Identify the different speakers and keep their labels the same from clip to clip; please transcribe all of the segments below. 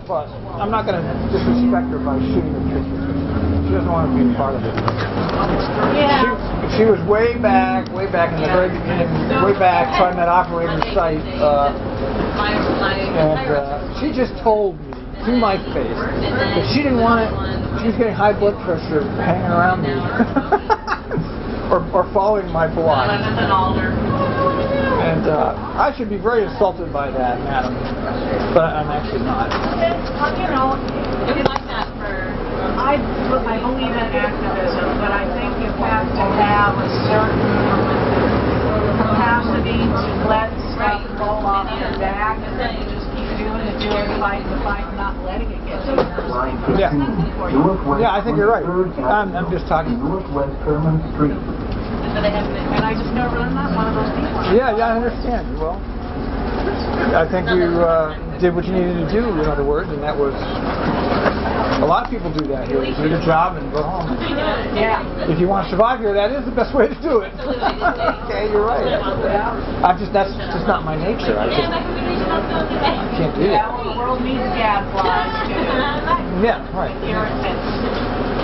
Speaker 1: bus. I'm not going to disrespect her by shooting her pictures. She doesn't want to be a part of it.
Speaker 2: Yeah.
Speaker 1: She was way back in the very beginning, way back trying that operator site, and she just told me to my face that she didn't want it. She was getting high blood pressure hanging around me or following my blog. And I should be very insulted by that, madam, but I'm actually not.
Speaker 2: You know, I believe in activism, but I think you have to have a certain capacity to let stuff roll off your back and then just keep doing it, fight the fight, not letting it get to you.
Speaker 1: Yeah. Yeah, I think you're right. I'm just talking.
Speaker 3: Northwest Herman Street.
Speaker 2: And I just never, I'm not one of those people.
Speaker 1: Yeah, I understand. Well, I think you did what you needed to do, in other words, and that was... A lot of people do that here. They do the job and go home.
Speaker 2: Yeah.
Speaker 1: If you want to survive here, that is the best way to do it. Okay, you're right. That's just not my nature. I can't do that.
Speaker 2: Yeah, well, the world needs gadflies too.
Speaker 1: Yeah, right.
Speaker 2: Irritants.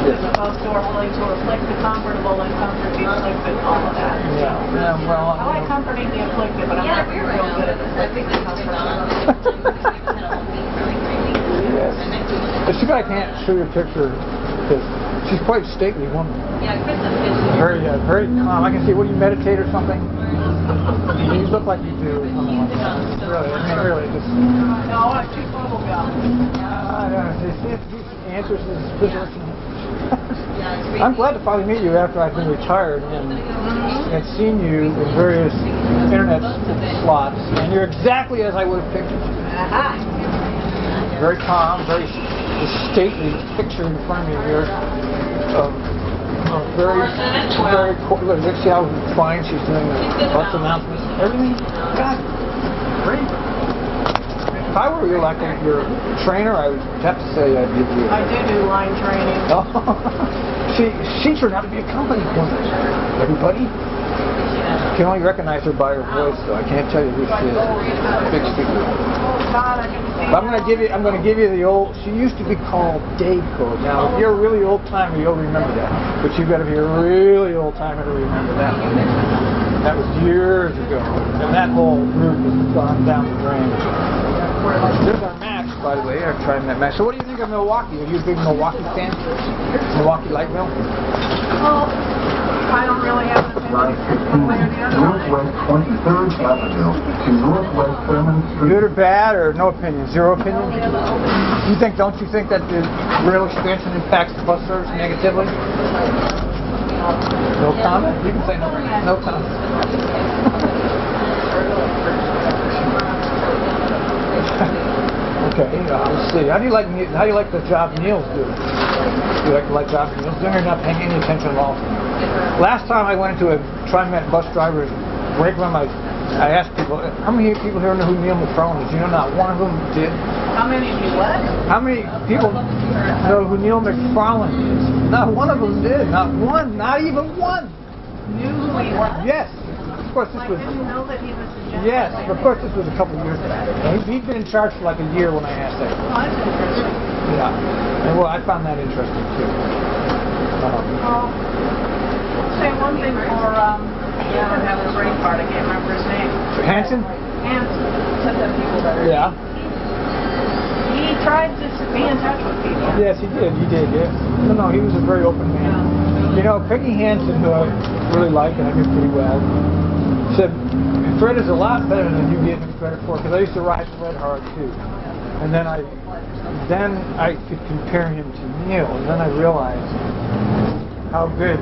Speaker 2: As opposed to are willing to afflict the comfortable and comfort the afflicted, all of that.
Speaker 1: Yeah, well...
Speaker 2: I like comforting the afflicted, but I'm not real good at afflicting the comfortable.
Speaker 1: Yes. It's too bad I can't show you a picture because she's quite a stately woman. Very calm. I can see, what do you meditate or something? You look like you do. Something like that. Really, just...
Speaker 2: No, I chew bubble gum.
Speaker 1: I don't know. These answers to this position. I'm glad to finally meet you after I've been retired and seen you in various internet slots, and you're exactly as I would have pictured you. Very calm, very stately picture in front of me here. Very cool. Let's see how fine she's doing the bus announcements. Everything, God, great. If I were your trainer, I would have to say I'd give you.
Speaker 2: I do line training.
Speaker 1: Oh, she turned out to be a company woman. Everybody can only recognize her by her voice, though. I can't tell you who she is. Big speaker. But I'm going to give you the old. She used to be called Dayco. Now, if you're a really old timer, you'll remember that. But you've got to be a really old timer to remember that. That was years ago, and that whole group has gone down the drain. There's our match, by the way. I've tried that match. So, what do you think of Milwaukee? Are you a big Milwaukee fan? Milwaukee Light Mill?
Speaker 2: Well, I don't really have an opinion.
Speaker 3: Northwest 23rd Avenue to Northwest Herman Street.
Speaker 1: Good or bad, or no opinion? Zero opinion? Don't you think that the rail expansion impacts the bus service negatively? No comment? You can say no. No comment. Okay, let's see. How do you like the job Neil's doing? Do you like the job Neil's doing, or not paying any attention at all? Last time I went into a TriMet bus driver's break room, I asked people, how many people here know who Neil McFarlane is? You know, not one of them did.
Speaker 2: How many of you what?
Speaker 1: How many people know who Neil McFarlane is? Not one of them did. Not one. Not even one.
Speaker 2: Knew who he was?
Speaker 1: Yes. Of course, this was.
Speaker 2: I didn't know that he was the general.
Speaker 1: Yes, of course, this was a couple of years back. He'd been in charge for like a year when I asked that.
Speaker 2: Oh, that's interesting.
Speaker 1: Yeah. And well, I found that interesting too.
Speaker 2: Say one thing for yeah, having a brain part. I can't remember his name.
Speaker 1: Hanson?
Speaker 2: Hanson.
Speaker 1: Yeah.
Speaker 2: He tried to be in touch with people.
Speaker 1: Yes, he did. He did. Yeah. No, he was a very open man. You know, Peggy Hanson, who I really like and I knew pretty well, said Fred is a lot better than you give him credit for, because I used to ride Fred hard too. And then I could compare him to Neil, and then I realized how good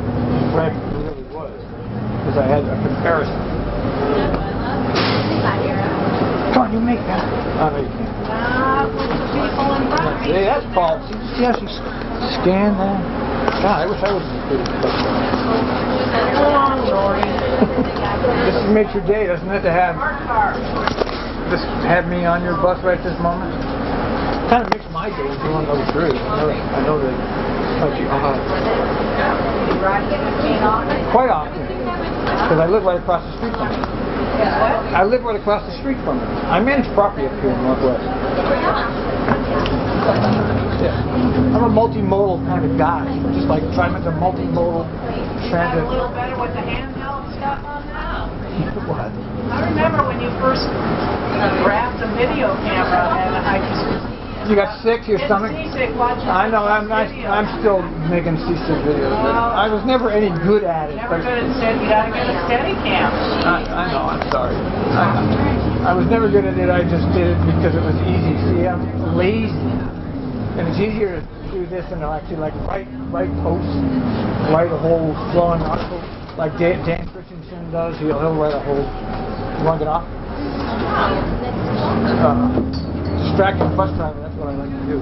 Speaker 1: Fred really was, because I had a comparison. Come on, you make that. Oh, no, you can't. See, that's called. See how she scanned that? God, I wish I was as good as that. This makes your day, doesn't it, to have me on your bus right this moment? Kind of makes my day, if you want to know the truth. I know that. Quite often, because I live right across the street from it. I live right across the street from it. I manage property up here in Northwest. Yeah. I'm a multimodal kind of guy. Just like trying to multimodal transit.
Speaker 2: A little better with the handheld stuff on that.
Speaker 1: What?
Speaker 2: I remember when you first grabbed the video camera and I just
Speaker 1: You got sick to your stomach?
Speaker 2: seasick watching
Speaker 1: I know, I'm still making seasick videos. I was never any good at it.
Speaker 2: Never good at steady. You gotta get a steady cam.
Speaker 1: I know, I'm sorry. I was never good at it, I just did it because it was easy. See, I'm lazy. And it's easier to do this than to actually like write posts, write a whole flowing article like Dan Christensen does. He'll write a whole, you want to get off? Distracting bus driver, that's what I like to do.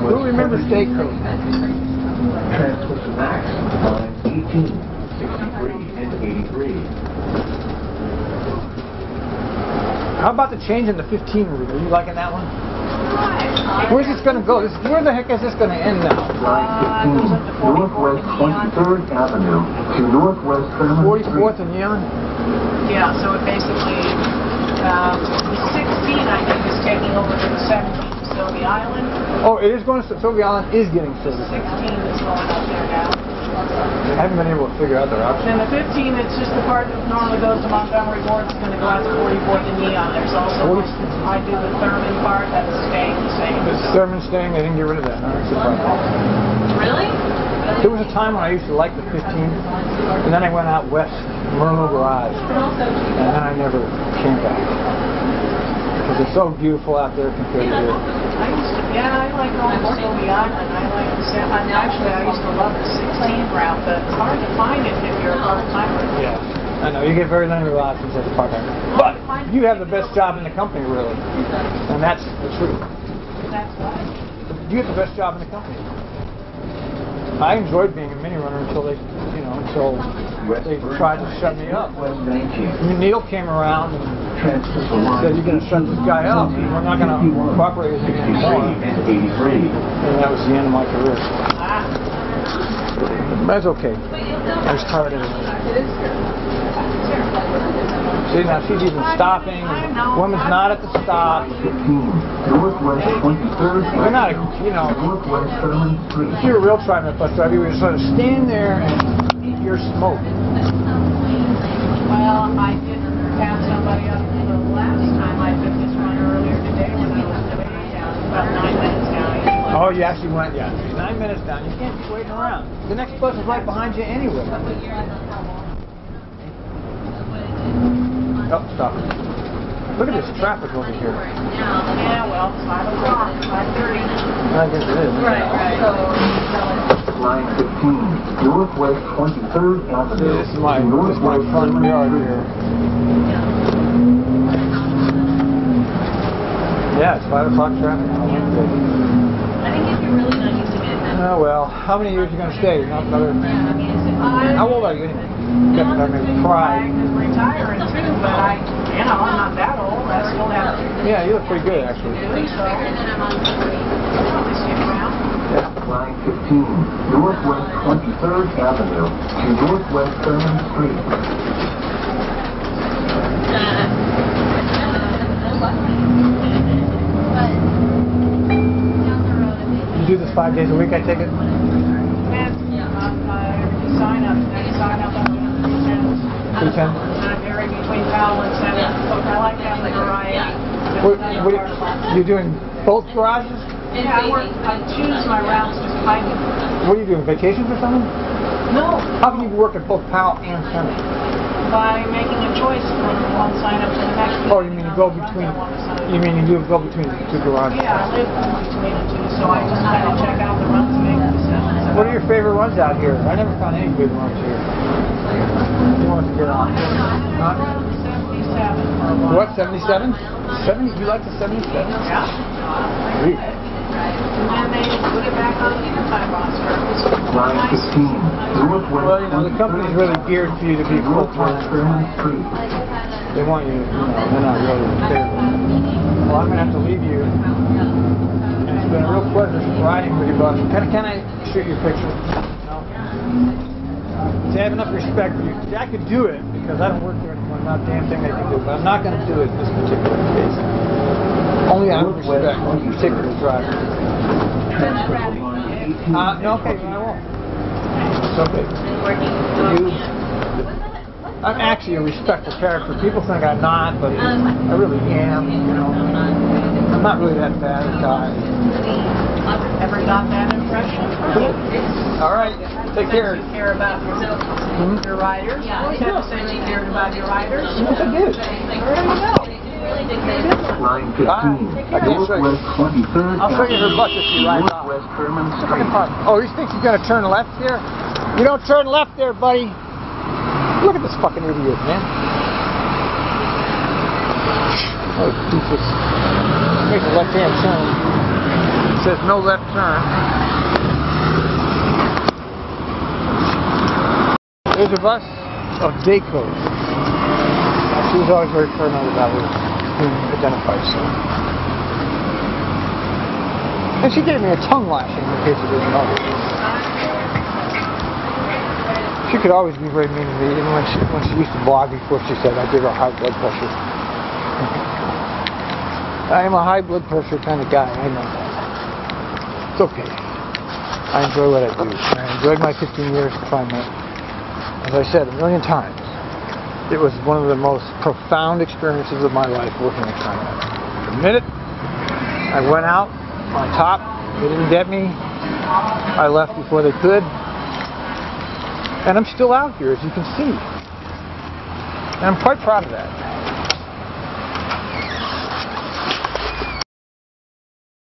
Speaker 1: Who remembers state code?
Speaker 3: Transfer to Max, line 18, 63, and 83.
Speaker 1: How about the change in the 15 route? Are you liking that one? Where's this going to go? Where the heck is this going to end now?
Speaker 3: Line 15, Northwest 23rd Avenue to Northwest
Speaker 1: 44th and Neon?
Speaker 2: Yeah, so it basically, the 16 I think is taking over to the 17 to Sylvie Island.
Speaker 1: Oh, it is going to Sylvie Island is getting service.
Speaker 2: 16 is going up there now.
Speaker 1: I haven't been able to figure out their option.
Speaker 2: And the 15, it's just the part that normally goes to Montgomery Ward. It's going to go out to 44th and Neon. There's also, I do the Thurman part, that's staying the same.
Speaker 1: Is Thurman staying? They didn't get rid of that. No, that's surprising.
Speaker 2: Really?
Speaker 1: There was a time when I used to like the 15, and then I went out west, Merlot Garage, and then I never came back. Because it's so beautiful out there compared to here.
Speaker 2: I like going to Sylvie Island. Actually, I used to love the 16 route, but it's hard to find it if you're a part-timer.
Speaker 1: Yeah, I know. You get very limited options as a part-timer. But you have the best job in the company, really. And that's the truth.
Speaker 2: That's what?
Speaker 1: You have the best job in the company. I enjoyed being a mini runner until they tried to shut me up. Neil came around and said, "You're going to shut this guy up. We're not going to cooperate with him anymore." And that was the end of my career. But it's okay. I was tired of it. See, now she's even stopping. Woman's not at the stop. You're not, if you're a real TriMet bus driver, you would sort of stand there and eat your smoke.
Speaker 2: Well, I did pass somebody up the last time I took this run earlier today when I was way down, about 9 minutes down.
Speaker 1: Oh, you actually went, 9 minutes down. You can't be waiting around. The next bus is right behind you anyway. Oh, stop. Look at this traffic over here.
Speaker 2: Yeah, well, it's 5 o'clock, 5:30.
Speaker 1: I guess it is.
Speaker 2: Right.
Speaker 3: Line 15, Northwest 23rd Avenue.
Speaker 1: See, this is my front yard here. Yeah, it's 5 o'clock traffic.
Speaker 4: I think if you're really not used to it, then
Speaker 1: Oh well, how many years are you going to stay? Not another. How old are you anyway? I mean, pride.
Speaker 2: Retiring too, but I'm not that old. I still have.
Speaker 1: Yeah, you look pretty good actually.
Speaker 4: bigger than I'm on 40.
Speaker 1: Yeah.
Speaker 3: Line 15, Northwest 23rd Avenue to Northwest Thurman Street.
Speaker 1: You do this 5 days a week, I take it?
Speaker 2: Sign up on the
Speaker 1: 310?
Speaker 2: I'm vary between Powell and Senate. I like having the variety.
Speaker 1: You're doing both garages?
Speaker 2: Yeah, I choose my routes just by
Speaker 1: What are you doing, vacations or something?
Speaker 2: No,
Speaker 1: How can you work at both Powell and Senate?
Speaker 2: by making a choice from one sign up to the next.
Speaker 1: Oh, you mean you go between, you go between the two garages?
Speaker 2: Yeah, I live between the two, so I just kind of check out the runs and make decisions.
Speaker 1: What are your favorite runs out here? I never found any good ones here. You want to get on? Huh?
Speaker 2: 77 for a while.
Speaker 1: What, 77? 70? You like the 77?
Speaker 2: Yeah.
Speaker 1: Really?
Speaker 2: And then they put it back on the time roster.
Speaker 3: Line 15, Northwest
Speaker 1: Well, the company's really geared for you to be
Speaker 3: Northwest
Speaker 1: full-time.
Speaker 3: Thurman Street.
Speaker 1: They want you, they're not really fair. Well, I'm going to have to leave you. And it's been a real pleasure riding with you, boss. Can I shoot your picture? No? to have enough respect for you. See, I could do it because I don't work there anymore. Not a damn thing I can do, but I'm not going to do it in this particular case. Only out of respect for the particular driver. No, okay, I won't. It's okay. I'm actually a respectful character. People think I'm not, but I really am. You know, I'm not really that bad a guy.
Speaker 2: Ever got that impression?
Speaker 1: All right, take care.
Speaker 2: You care about your riders? You have to say you cared about your riders?
Speaker 1: Yes, I did.
Speaker 2: There you go.
Speaker 3: 915 Northwest 23rd
Speaker 1: I'll show you her butt if she rides off.
Speaker 3: Northwest Sherman Street.
Speaker 1: Oh, you think you're going to turn left here? You don't turn left there, buddy. Look at this fucking idiot, man. Oh, Jesus. Make a left-hand turn. It says no left turn. There's a bus of Daco. She was always very paranoid about being identified, so. And she gave me a tongue lashing in case it didn't know. She could always be very mean to me, even when she used to blog before she said I give her high blood pressure. I am a high blood pressure kind of guy, I know that. It's okay. I enjoy what I do. I enjoyed my 15 years of climate. As I said a million times, it was one of the most profound experiences of my life working at climate. The minute I went out on top, they didn't get me. I left before they could. And I'm still out here, as you can see. And I'm quite proud of that.